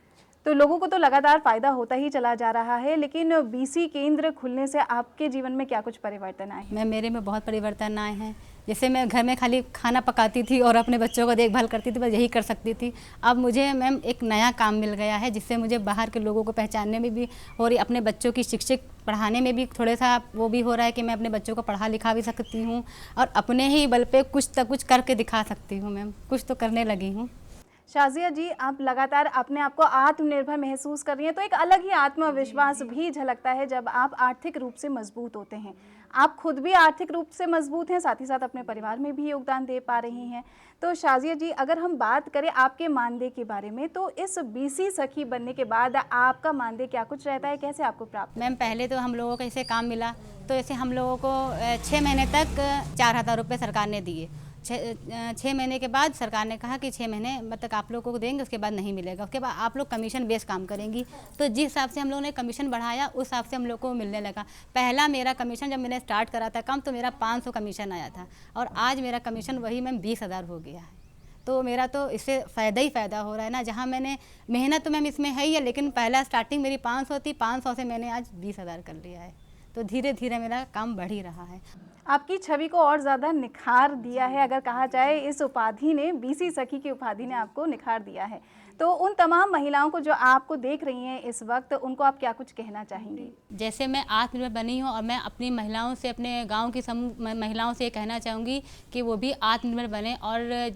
तो लोगों को तो लगातार फ़ायदा होता ही चला जा रहा है, लेकिन बीसी केंद्र खुलने से आपके जीवन में क्या कुछ परिवर्तन आए? मैम मेरे में बहुत परिवर्तन आए हैं। जैसे मैं घर में खाली खाना पकाती थी और अपने बच्चों को देखभाल करती थी, बस यही कर सकती थी। अब मुझे मैम एक नया काम मिल गया है, जिससे मुझे बाहर के लोगों को पहचानने में भी हो रही, अपने बच्चों की शिक्षक पढ़ाने में भी थोड़ा सा वो भी हो रहा है कि मैं अपने बच्चों को पढ़ा लिखा भी सकती हूँ और अपने ही बल पे कुछ तक कुछ करके दिखा सकती हूँ। मैम कुछ तो करने लगी हूँ। शाजिया जी, आप लगातार अपने आप को आत्मनिर्भर महसूस कर रही हैं, तो एक अलग ही आत्मविश्वास भी झलकता है जब आप आर्थिक रूप से मजबूत होते हैं। आप खुद भी आर्थिक रूप से मजबूत हैं, साथ ही साथ अपने परिवार में भी योगदान दे पा रही हैं। तो शाजिया जी, अगर हम बात करें आपके मानदेय के बारे में, तो इस बीसी सखी बनने के बाद आपका मानदेय क्या कुछ रहता है, कैसे आपको प्राप्त? मैम पहले तो हम लोगों को ऐसे काम मिला, तो ऐसे हम लोगों को 6 महीने तक 4,000 रुपये सरकार ने दिए। 6 महीने के बाद सरकार ने कहा कि 6 महीने तक आप लोगों को देंगे, उसके बाद नहीं मिलेगा, उसके बाद आप लोग कमीशन बेस काम करेंगी। तो जिस हिसाब से हम लोगों ने कमीशन बढ़ाया, उस हिसाब से हम लोग को मिलने लगा। पहला मेरा कमीशन जब मैंने स्टार्ट करा था काम, तो मेरा 500 कमीशन आया था और आज मेरा कमीशन वही मैम 20,000 हो गया है। तो मेरा तो इससे फ़ायदा ही फ़ायदा हो रहा है ना। जहाँ मैंने मेहनत तो मैम इसमें है ही है, लेकिन पहला स्टार्टिंग मेरी 500 थी, 500 से मैंने आज 20,000 कर लिया है। तो धीरे धीरे मेरा काम बढ़ ही रहा है। आपकी छवि को और ज़्यादा निखार दिया है, अगर कहा जाए इस उपाधि ने, बीसी सखी की उपाधि ने आपको निखार दिया है। तो उन तमाम महिलाओं को जो आपको देख रही हैं इस वक्त, उनको आप क्या कुछ कहना चाहेंगी? जैसे मैं आत्मनिर्भर बनी हूँ और मैं अपनी महिलाओं से, अपने गांव की समूह महिलाओं से ये कहना चाहूँगी कि वो भी आत्मनिर्भर बने और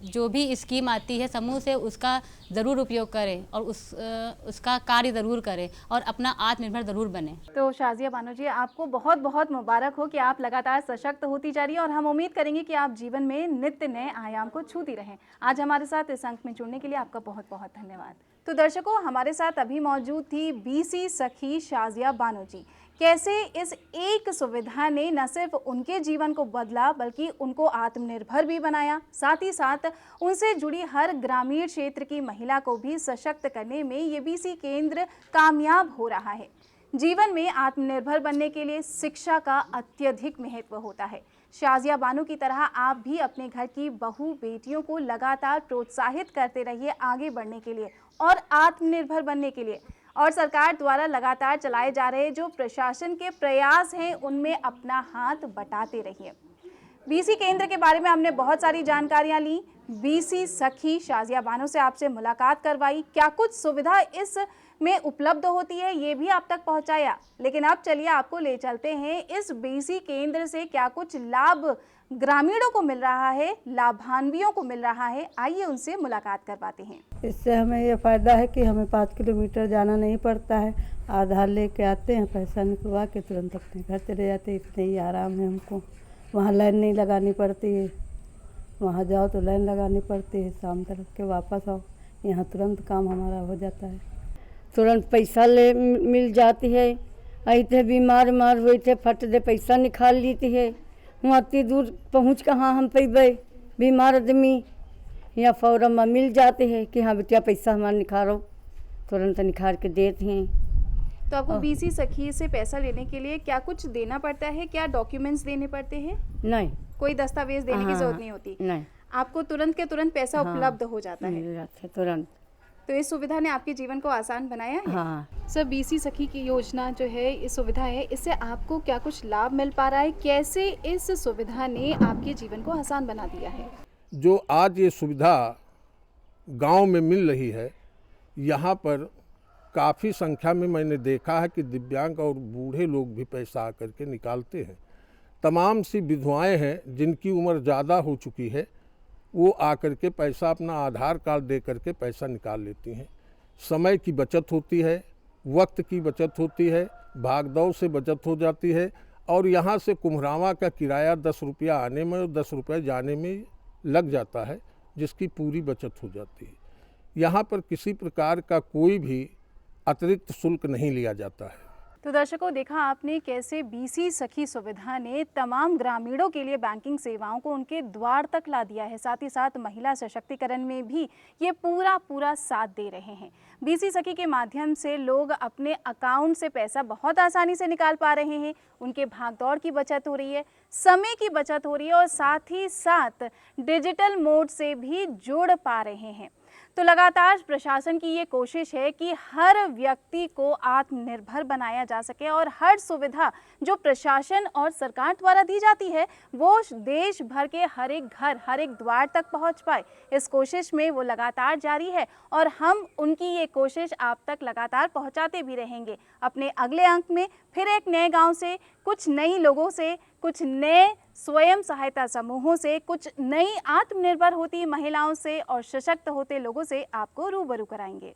जो भी स्कीम आती है समूह से उसका ज़रूर उपयोग करें और उसका कार्य ज़रूर करें और अपना आत्मनिर्भर ज़रूर बने। तो शाजिया बानो जी, आपको बहुत बहुत मुबारक हो कि आप लगातार सशक्त होती जा रही हैं और हम उम्मीद करेंगे कि आप जीवन में नित्य नए आयाम को छूती रहें। आज हमारे साथ इस अंक में जुड़ने के लिए आपका बहुत बहुत धन्यवाद। तो दर्शकों, हमारे साथ अभी मौजूद थी बीसी सखी शाजिया बानो जी। कैसे इस एक सुविधा ने न सिर्फ उनके जीवन को बदला बल्कि उनको आत्मनिर्भर भी बनाया, साथ ही साथ उनसे जुड़ी हर ग्रामीण क्षेत्र की महिला को भी सशक्त करने में ये बीसी केंद्र कामयाब हो रहा है। जीवन में आत्मनिर्भर बनने के लिए शिक्षा का अत्यधिक महत्व होता है। शाजिया बानो की तरह आप भी अपने घर की बहू बेटियों को लगातार प्रोत्साहित करते रहिए आगे बढ़ने के लिए और आत्मनिर्भर बनने के लिए। और सरकार द्वारा लगातार चलाए जा रहे जो प्रशासन के प्रयास हैं उनमें अपना हाथ बटाते रहिए। बीसी केंद्र के बारे में हमने बहुत सारी जानकारियां ली, बीसी सखी शाजिया बानो से आपसे मुलाकात करवाई, क्या कुछ सुविधा इस में उपलब्ध होती है ये भी आप तक पहुंचाया। लेकिन अब चलिए आपको ले चलते हैं इस बीसी केंद्र से क्या कुछ लाभ ग्रामीणों को मिल रहा है, लाभान्वियों को मिल रहा है। आइए उनसे मुलाकात करवाते हैं। इससे हमें ये फ़ायदा है कि हमें 5 किलोमीटर जाना नहीं पड़ता है। आधार लेके आते हैं, पैसा निकलवा के तुरंत अपने घर चले जाते हैं। इतने ही आराम है हमको। वहाँ लाइन नहीं लगानी पड़ती है, वहाँ जाओ तो लाइन लगानी पड़ती है, शाम तक के वापस आओ। यहाँ तुरंत काम हमारा हो जाता है, तुरंत पैसा ले मिल जाती है। ऐसे बीमार हुए थे, फट दे पैसा निकाल लेती है। वहाँ इतनी दूर पहुँच कहाँ हम पैबे, बीमार आदमी यहाँ फौरन में मिल जाते हैं कि हाँ बेटिया पैसा हमारा निखारो, तुरंत निखार के देते हैं। तो आपको बीसी सखी से पैसा लेने के लिए क्या कुछ देना पड़ता है, क्या डॉक्यूमेंट्स देने पड़ते हैं? नहीं, कोई दस्तावेज देने की जरूरत नहीं होती, नहीं, आपको तुरंत के तुरंत पैसा उपलब्ध हो जाता है। मिल जाता है तुरंत। तो इस सुविधा ने आपके जीवन को आसान बनाया है। हाँ, सर, बीसी सखी की योजना जो है, इस सुविधा है, इससे आपको क्या कुछ लाभ मिल पा रहा है? कैसे इस सुविधा ने आपके जीवन को आसान बना दिया है? जो आज ये सुविधा गांव में मिल रही है, यहाँ पर काफ़ी संख्या में मैंने देखा है कि दिव्यांग और बूढ़े लोग भी पैसा आकर के निकालते हैं। तमाम सी विधवाएं हैं जिनकी उम्र ज़्यादा हो चुकी है, वो आकर के पैसा अपना आधार कार्ड दे करके पैसा निकाल लेती हैं। समय की बचत होती है, वक्त की बचत होती है, भागदौड़ से बचत हो जाती है। और यहाँ से कुम्हरावा का किराया 10 रुपया आने में और 10 रुपये जाने में लग जाता है, जिसकी पूरी बचत हो जाती है। यहाँ पर किसी प्रकार का कोई भी अतिरिक्त शुल्क नहीं लिया जाता है। तो दर्शकों, देखा आपने कैसे बीसी सखी सुविधा ने तमाम ग्रामीणों के लिए बैंकिंग सेवाओं को उनके द्वार तक ला दिया है। साथ ही साथ महिला सशक्तिकरण में भी ये पूरा साथ दे रहे हैं। बीसी सखी के माध्यम से लोग अपने अकाउंट से पैसा बहुत आसानी से निकाल पा रहे हैं, उनके भागदौड़ की बचत हो रही है, समय की बचत हो रही है और साथ ही साथ डिजिटल मोड से भी जुड़ पा रहे हैं। तो लगातार प्रशासन की ये कोशिश है कि हर व्यक्ति को आत्मनिर्भर बनाया जा सके और हर सुविधा जो प्रशासन और सरकार द्वारा दी जाती है वो देश भर के हर एक घर, हर एक द्वार तक पहुंच पाए। इस कोशिश में वो लगातार जारी है और हम उनकी ये कोशिश आप तक लगातार पहुंचाते भी रहेंगे। अपने अगले अंक में फिर एक नए गांव से, कुछ नई लोगों से, कुछ नए स्वयं सहायता समूहों से, कुछ नई आत्मनिर्भर होती महिलाओं से और सशक्त होते लोगों से आपको रूबरू कराएंगे।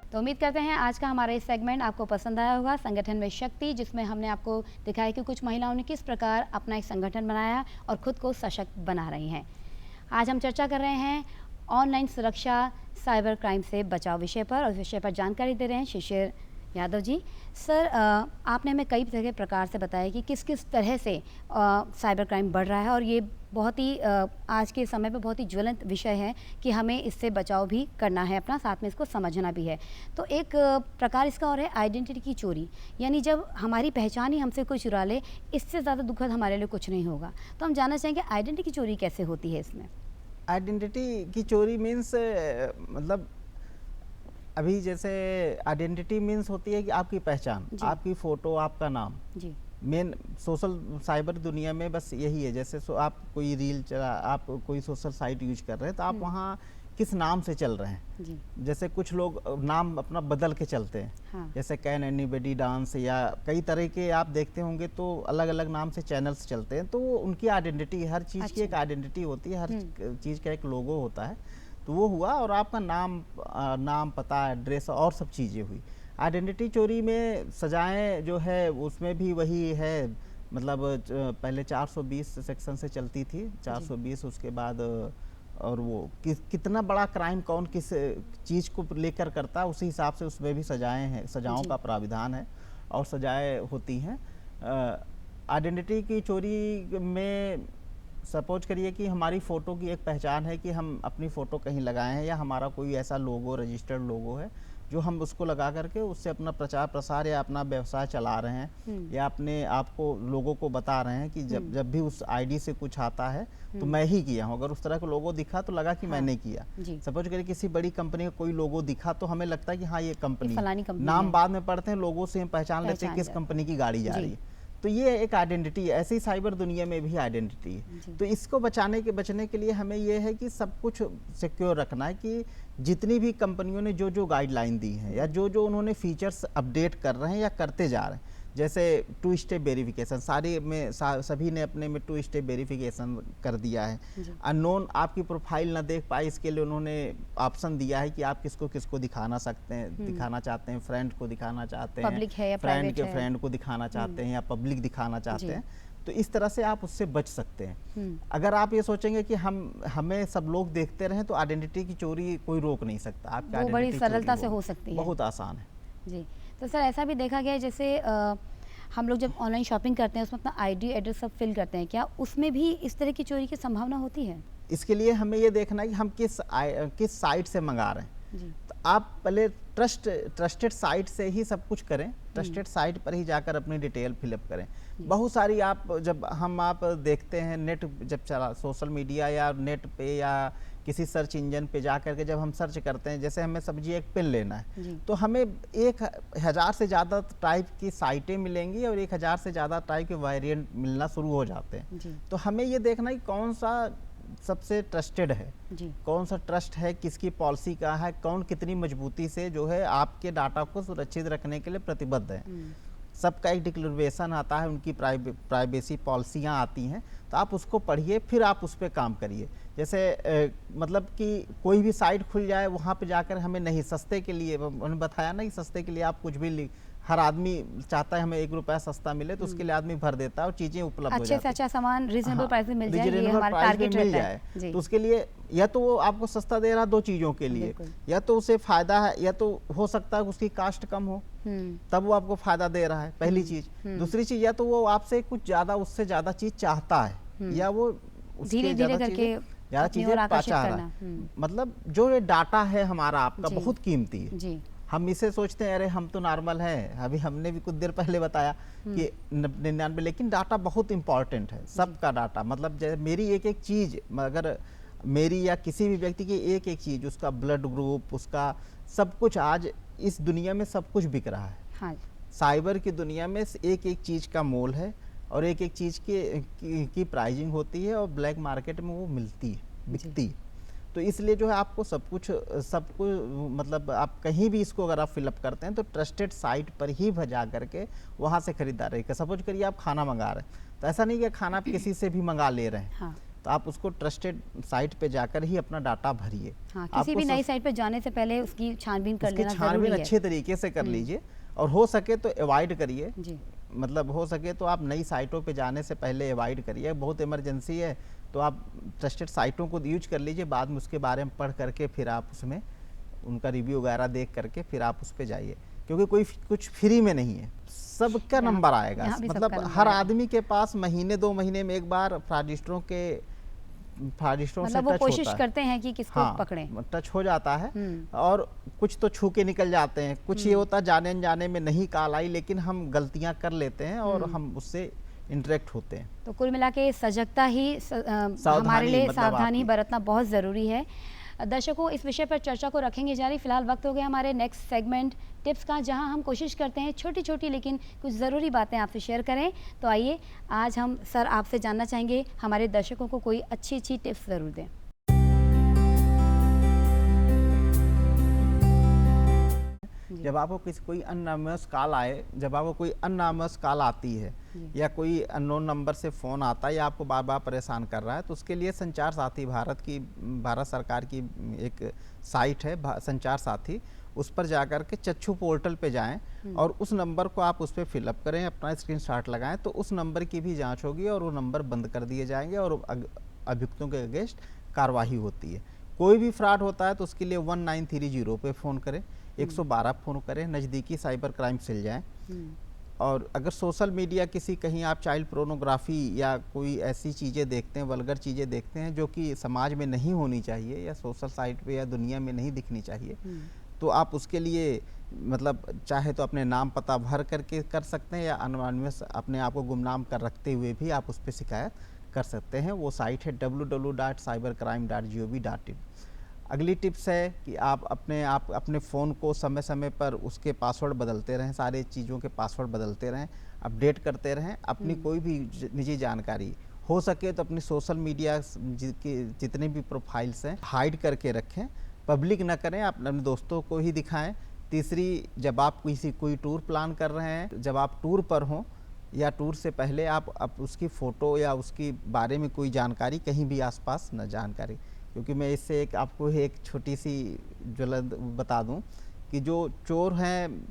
तो उम्मीद करते हैं आज का हमारा इस सेगमेंट आपको पसंद आया होगा। संगठन में शक्ति, जिसमें हमने आपको दिखाया कि कुछ महिलाओं ने किस प्रकार अपना एक संगठन बनाया और खुद को सशक्त बना रही हैं। आज हम चर्चा कर रहे हैं ऑनलाइन सुरक्षा, साइबर क्राइम से बचाव विषय पर, और इस विषय पर जानकारी दे रहे हैं शिशिर यादव जी। सर, आपने हमें कई तरह के प्रकार से बताया कि किस किस तरह से साइबर क्राइम बढ़ रहा है और ये बहुत ही आज के समय पे बहुत ही ज्वलंत विषय है कि हमें इससे बचाव भी करना है अपना, साथ में इसको समझना भी है। तो एक प्रकार इसका और है आइडेंटिटी की चोरी, यानी जब हमारी पहचान ही हमसे कोई चुरा ले, इससे ज़्यादा दुखद हमारे लिए कुछ नहीं होगा। तो हम जानना चाहेंगे आइडेंटिटी की चोरी कैसे होती है इसमें? आइडेंटिटी की चोरी मीन्स मतलब अभी जैसे आइडेंटिटी मीन्स होती है कि आपकी पहचान, जी। आपकी फ़ोटो, आपका नाम। जी। मेन सोशल साइबर दुनिया में बस यही है। जैसे आप कोई रील चला, आप कोई सोशल साइट यूज कर रहे हैं तो आप वहाँ किस नाम से चल रहे हैं। जी। जैसे कुछ लोग नाम अपना बदल के चलते हैं, हाँ। जैसे कैन एनीबॉडी डांस या कई तरह के आप देखते होंगे तो अलग अलग नाम से चैनल्स चलते हैं। तो वो उनकी आइडेंटिटी, हर चीज़ की एक आइडेंटिटी होती है, हर चीज़ का एक लोगो होता है। तो वो हुआ, और आपका नाम पता, एड्रेस और सब चीज़ें हुई। आइडेंटिटी चोरी में सजाएं जो है उसमें भी वही है, मतलब पहले 420 सेक्शन से चलती थी, 420 उसके बाद और वो कितना बड़ा क्राइम कौन किस चीज़ को लेकर करता है उसी हिसाब से उसमें भी सजाएं हैं, सजाओं का प्राविधान है और सजाएं होती हैं। आइडेंटिटी की चोरी में सपोज करिए कि हमारी फ़ोटो की एक पहचान है कि हम अपनी फ़ोटो कहीं लगाए हैं, या हमारा कोई ऐसा लोगो, रजिस्टर्ड लोगो है जो हम उसको लगा करके उससे अपना प्रचार प्रसार या अपना व्यवसाय चला रहे हैं, या अपने आपको लोगों को बता रहे हैं कि जब भी उस आईडी से कुछ आता है तो मैं ही किया हूँ। अगर उस तरह का लोगो दिखा तो लगा कि मैंने किया। सपोज करिए किसी बड़ी कंपनी का कोई लोगो दिखा तो हमें लगता है कि हाँ ये कंपनी, नाम बाद में पढ़ते हैं, लोगो से हम पहचान लेते हैं किस कंपनी की गाड़ी जा रही है। तो ये एक आइडेंटिटी है। ऐसे ही साइबर दुनिया में भी आइडेंटिटी है। तो इसको बचने के लिए हमें ये है कि सब कुछ सिक्योर रखना है कि जितनी भी कंपनियों ने जो गाइडलाइन दी है या जो उन्होंने फीचर्स अपडेट कर रहे हैं या करते जा रहे हैं, जैसे 2 स्टेप वेरिफिकेशन सारे में सभी ने अपने में 2 स्टेप वेरिफिकेशन कर दिया है। अननोन आपकी प्रोफाइल ना देख पाए इसके लिए उन्होंने ऑप्शन दिया है कि आप किसको दिखाना चाहते हैं, फ्रेंड को दिखाना चाहते हैं, पब्लिक है या फ्रेंड प्राइवेट के फ्रेंड को दिखाना चाहते हैं या पब्लिक दिखाना चाहते हैं। तो इस तरह से आप उससे बच सकते हैं। अगर आप ये सोचेंगे कि हमें सब लोग देखते रहें तो आइडेंटिटी की चोरी कोई रोक नहीं सकता। आपकी वो बड़ी आइडेंटिटी सरलता चोरी से हो सकती है। बहुत आसान है जी। तो सर ऐसा भी देखा गया है जैसे हम लोग जब ऑनलाइन शॉपिंग करते हैं उसमें अपना आईडी एड्रेस सब फिल करते हैं, क्या उसमें भी इस तरह की चोरी की संभावना होती है? इसके लिए हमें ये देखना है कि हम किस साइट से मंगा रहे हैं। जी। तो आप पहले ट्रस्टेड साइट से ही सब कुछ करें, ट्रस्टेड साइट पर ही जाकर अपनी डिटेल फिलअप करें। बहुत सारी आप देखते हैं नेट जब चला, सोशल मीडिया या नेट पे या किसी सर्च इंजन पे जा करके जब हम सर्च करते हैं, जैसे हमें सब्जी एक पेन लेना है तो हमें 1000 से ज़्यादा टाइप की साइटें मिलेंगी और 1000 से ज़्यादा टाइप के वेरिएंट मिलना शुरू हो जाते हैं। तो हमें ये देखना है कौन सा सबसे ट्रस्टेड है, कौन सा ट्रस्ट है, किसकी पॉलिसी का है, कौन कितनी मजबूती से जो है आपके डाटा को सुरक्षित रखने के लिए प्रतिबद्ध है। सबका एक डिक्लेरेशन आता है, उनकी प्राइवेसी पॉलिसियाँ आती हैं, तो आप उसको पढ़िए फिर आप उस पर काम करिए। जैसे मतलब कि कोई भी साइट खुल जाए वहाँ पे जाकर हमें नहीं, सस्ते के लिए उन्होंने बताया ना कि सस्ते के लिए आप कुछ भी हर आदमी चाहता है हमें 1 रुपया सस्ता मिले तो उसके लिए आदमी भर देता है और चीज़ें उपलब्ध हो जाती हैं। अच्छे से अच्छा सामान रीजनेबल प्राइस में मिल जाए, ये हमारा टारगेट रहता है। तो उसके लिए या तो वो आपको सस्ता दे रहा है 2 चीज़ों के लिए, या तो उसे फ़ायदा है या तो हो सकता है उसकी कास्ट कम हो तब वो आपको फ़ायदा दे रहा है, पहली चीज़। दूसरी चीज़ या तो वो आपसे कुछ ज़्यादा, उससे ज़्यादा चीज़ चाहता है या वो धीरे धीरे करके ज़्यादा चीज़ें चाह रहा है। मतलब जो ये डाटा है हमारा आपका बहुत कीमती है जी। हम इसे सोचते हैं अरे हम तो नॉर्मल हैं, अभी हमने भी कुछ देर पहले बताया कि 99, लेकिन डाटा बहुत इंपॉर्टेंट है, सबका डाटा। मतलब मेरी एक एक चीज़, अगर मेरी या किसी भी व्यक्ति की एक एक चीज़, उसका ब्लड ग्रुप, उसका सब कुछ, आज इस दुनिया में सब कुछ बिक रहा है। हाँ। साइबर की दुनिया में एक एक चीज़ का मोल है और एक एक चीज़ की प्राइजिंग होती है और ब्लैक मार्केट में वो मिलती है, बिकती है। तो इसलिए जो है आपको सब कुछ मतलब आप कहीं भी इसको अगर आप फिलअप करते हैं तो ट्रस्टेड साइट पर ही भजा करके वहाँ से खरीदारी कर। सपोज करिए आप खाना मंगा रहे हैं तो ऐसा नहीं कि खाना आप किसी से भी मंगा ले रहे हैं। हाँ। तो आप उसको ट्रस्टेड साइट पे जाकर ही अपना डाटा भरिए। हाँ, किसी भी नई साइट पे जाने से पहले उसकी छानबीन कर लेना जरूरी है। अच्छे तरीके से कर लीजिए और हो सके तो अवॉइड करिए। मतलब हो सके तो आप नई साइटों पे जाने से पहले अवॉइड करिए। बहुत इमरजेंसी है तो आप ट्रस्टेड साइटों को यूज कर लीजिए, बाद में उसके बारे में पढ़ करके फिर आप उसमें उनका रिव्यू वगैरह देख करके फिर आप उस पर जाइए, क्योंकि कोई कुछ फ्री में नहीं है, सबका नंबर आएगा। मतलब हर आदमी के पास महीने 2 महीने में एक बार फ्रॉडस्टरों से वो कोशिश करते हैं कि किसको पकड़ें, टच हो जाता है और कुछ तो छू के निकल जाते हैं। कुछ ये होता है जाने अनजाने में नहीं कॉल आई लेकिन हम गलतियां कर लेते हैं और हम उससे इंटरेक्ट होते हैं। तो कुल मिला के सजगता ही हमारे लिए, सावधानी बरतना बहुत ज़रूरी है। दर्शकों, इस विषय पर चर्चा को रखेंगे जारी। फिलहाल वक्त हो गया हमारे नेक्स्ट सेगमेंट टिप्स का, जहां हम कोशिश करते हैं छोटी छोटी लेकिन कुछ ज़रूरी बातें आपसे शेयर करें। तो आइए, आज हम सर आपसे जानना चाहेंगे, हमारे दर्शकों को कोई अच्छी अच्छी टिप्स ज़रूर दें। जब आपको कोई अननॉमस कॉल आए, जब आपको कोई अननॉमस कॉल आती है या कोई अननोन नंबर से फ़ोन आता है या आपको बार बार परेशान कर रहा है, तो उसके लिए संचार साथी भारत सरकार की एक साइट है संचार साथी, उस पर जाकर के चक्षु पोर्टल पे जाएं और उस नंबर को आप उस पर फिलअप करें, अपना स्क्रीनशॉट लगाएं, तो उस नंबर की भी जांच होगी और वो नंबर बंद कर दिए जाएंगे और अभियुक्तों के अगेंस्ट कार्रवाई होती है। कोई भी फ्रॉड होता है तो उसके लिए 1930 पे फ़ोन करें, 112 फ़ोन करें, नज़दीकी साइबर क्राइम सेल जाएं। और अगर सोशल मीडिया कहीं आप चाइल्ड पोर्नोग्राफी या कोई ऐसी चीज़ें देखते हैं, वल्गर चीज़ें देखते हैं जो कि समाज में नहीं होनी चाहिए या सोशल साइट पे या दुनिया में नहीं दिखनी चाहिए, तो आप उसके लिए मतलब चाहे तो अपने नाम पता भर करके कर सकते हैं या अनोनिमस अपने आप को गुमनाम कर रखते हुए भी आप उस पर शिकायत कर सकते हैं। वो साइट है www.cybercrime.gov.in। अगली टिप्स है कि आप अपने फ़ोन को समय समय पर उसके पासवर्ड बदलते रहें, सारे चीज़ों के पासवर्ड बदलते रहें, अपडेट करते रहें। अपनी कोई भी निजी जानकारी हो सके तो अपनी सोशल मीडिया की जितने भी प्रोफाइल्स हैं हाइड करके रखें, पब्लिक ना करें, आप अपने दोस्तों को ही दिखाएं। तीसरी, जब आप कोई टूर प्लान कर रहे हैं, जब आप टूर पर हों या टूर से पहले आप उसकी फ़ोटो या उसकी बारे में कोई जानकारी कहीं भी आसपास न जानकारी, क्योंकि मैं इससे आपको एक छोटी सी ज्वलंत बता दूं कि जो चोर हैं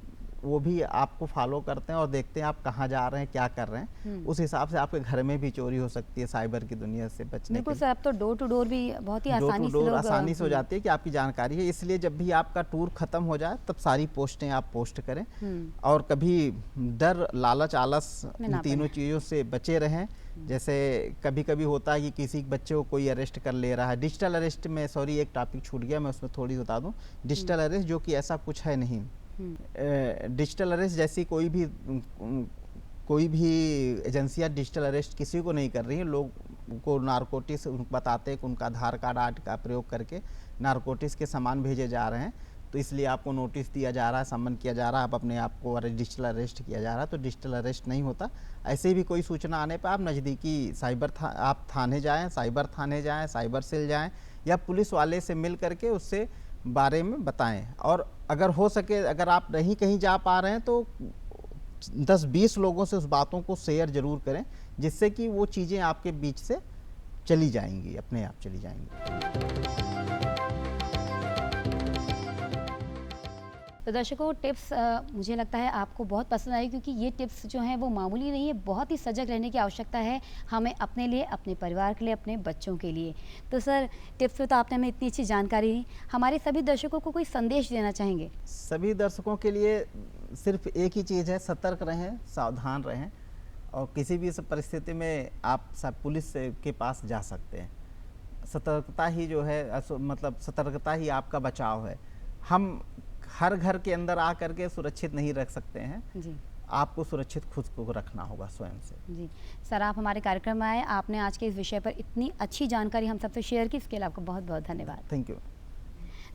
वो भी आपको फॉलो करते हैं और देखते हैं आप कहाँ जा रहे हैं, क्या कर रहे हैं, उस हिसाब से आपके घर में भी चोरी हो सकती है साइबर की दुनिया से बचने के बिल्कुल लिए। सर, अब तो डोर टू डोर भी बहुत ही आसानी से आसानी से हो जाती है कि आपकी जानकारी है, इसलिए जब भी आपका टूर खत्म हो जाए तब सारी पोस्टें आप पोस्ट करें और कभी डर, लालच, आलस, इन तीनों चीज़ों से बचे रहें। जैसे कभी कभी होता है कि किसी बच्चे को कोई अरेस्ट कर ले रहा है, डिजिटल अरेस्ट में, सॉरी एक टॉपिक छूट गया, मैं उसमें थोड़ी बता दूं। डिजिटल अरेस्ट जो कि ऐसा कुछ है नहीं, डिजिटल अरेस्ट जैसी कोई भी एजेंसियां डिजिटल अरेस्ट किसी को नहीं कर रही हैं। लोग को नारकोटिक्स बताते हैं कि उनका आधार कार्ड आदि का प्रयोग करके नारकोटिक्स के सामान भेजे जा रहे हैं, तो इसलिए आपको नोटिस दिया जा रहा है, सम्मन किया जा रहा है, आप अपने आप को डिजिटल अरेस्ट किया जा रहा है, तो डिजिटल अरेस्ट नहीं होता। ऐसे भी कोई सूचना आने पर आप नज़दीकी आप थाने जाएं, साइबर थाने जाएं, साइबर सेल जाएं या पुलिस वाले से मिल करके उससे बारे में बताएं। और अगर हो सके, अगर आप नहीं कहीं जा पा रहे हैं तो 10-20 लोगों से उस बातों को शेयर ज़रूर करें, जिससे कि वो चीज़ें आपके बीच से चली जाएंगी, अपने आप चली जाएंगी। तो दर्शकों, टिप्स मुझे लगता है आपको बहुत पसंद आई, क्योंकि ये टिप्स जो हैं वो मामूली नहीं है, बहुत ही सजग रहने की आवश्यकता है हमें, अपने लिए, अपने परिवार के लिए, अपने बच्चों के लिए। तो सर, टिप्स में तो आपने हमें इतनी अच्छी जानकारी दी, हमारे सभी दर्शकों को कोई संदेश देना चाहेंगे? सभी दर्शकों के लिए सिर्फ एक ही चीज़ है, सतर्क रहें, सावधान रहें और किसी भी परिस्थिति में आप सब पुलिस के पास जा सकते हैं। सतर्कता ही जो है, मतलब सतर्कता ही आपका बचाव है। हम हर घर के अंदर आ करके सुरक्षित नहीं रख सकते हैं जी, आपको सुरक्षित खुद को रखना होगा स्वयं से। जी सर, आप हमारे कार्यक्रम में आए, आपने आज के इस विषय पर इतनी अच्छी जानकारी हम सबसे शेयर की, इसके लिए आपको बहुत बहुत धन्यवाद। Thank you.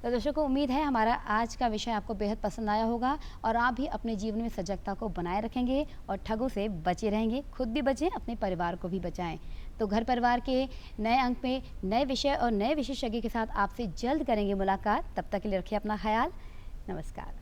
तो दर्शकों, उम्मीद है हमारा आज का विषय आपको बेहद पसंद आया होगा और आप भी अपने जीवन में सजगता को बनाए रखेंगे और ठगों से बचे रहेंगे, खुद भी बचें, अपने परिवार को भी बचाएं। तो घर परिवार के नए अंक में नए विषय और नए विशेषज्ञ के साथ आपसे जल्द करेंगे मुलाकात। तब तक के लिए रखिए अपना ख्याल। नमस्कार।